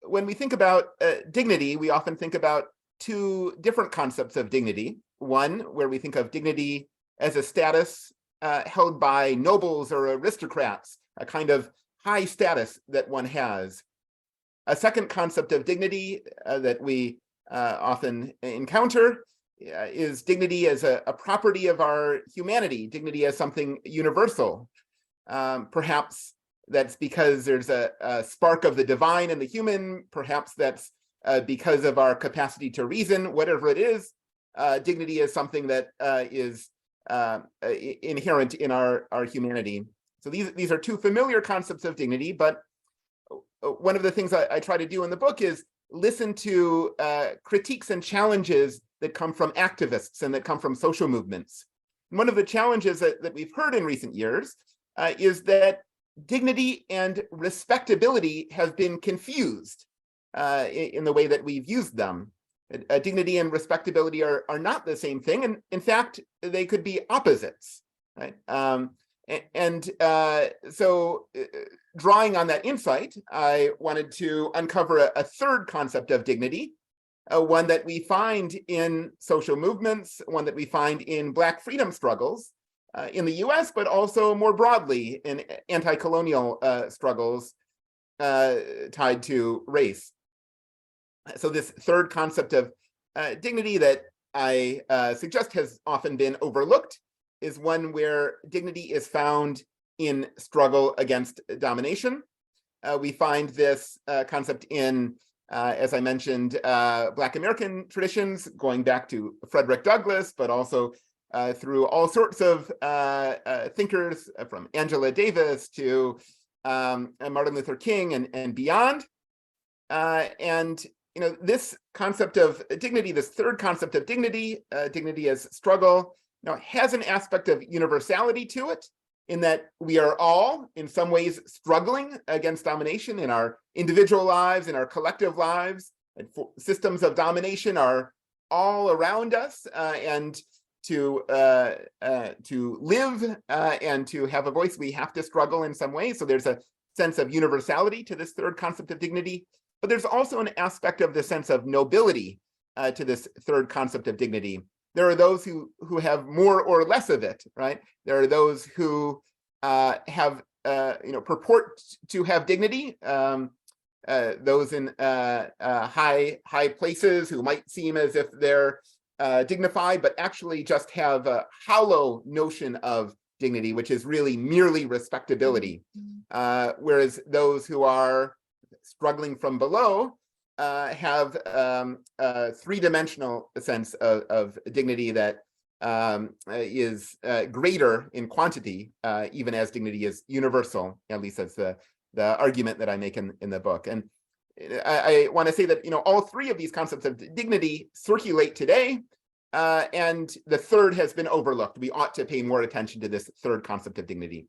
when we think about dignity, we often think about two different concepts of dignity. One, where we think of dignity as a status held by nobles or aristocrats, a kind of high status that one has. A second concept of dignity that we often encounter is dignity as a property of our humanity, dignity as something universal. Perhaps that's because there's a spark of the divine in the human. Perhaps that's because of our capacity to reason. Whatever it is, dignity is something that is inherent in our humanity. So these are two familiar concepts of dignity, but one of the things I try to do in the book is listen to critiques and challenges that come from activists and that come from social movements. And one of the challenges that we've heard in recent years is that dignity and respectability have been confused in the way that we've used them. Dignity and respectability are not the same thing, and in fact, they could be opposites, right? So drawing on that insight, I wanted to uncover a third concept of dignity, one that we find in social movements, one that we find in Black freedom struggles in the US, but also more broadly in anti-colonial struggles tied to race. So this third concept of dignity that I suggest has often been overlooked is one where dignity is found in struggle against domination. We find this concept in, as I mentioned, Black American traditions, going back to Frederick Douglass, but also through all sorts of thinkers, from Angela Davis to Martin Luther King and beyond. And this concept of dignity, this third concept of dignity, dignity as struggle, has an aspect of universality to it, in that we are all, in some ways, struggling against domination in our individual lives, in our collective lives. And systems of domination are all around us, and to live and to have a voice, we have to struggle in some way. So there's a sense of universality to this third concept of dignity, but there's also an aspect of the sense of nobility to this third concept of dignity. There are those who have more or less of it, right? There are those who have purport to have dignity, those in high places who might seem as if they're dignified, but actually just have a hollow notion of dignity, which is really merely respectability. Whereas those who are struggling from below have a three-dimensional sense of dignity that is greater in quantity, even as dignity is universal. At least that's the argument that I make in the book. And I want to say that all three of these concepts of dignity circulate today, and the third has been overlooked. We ought to pay more attention to this third concept of dignity.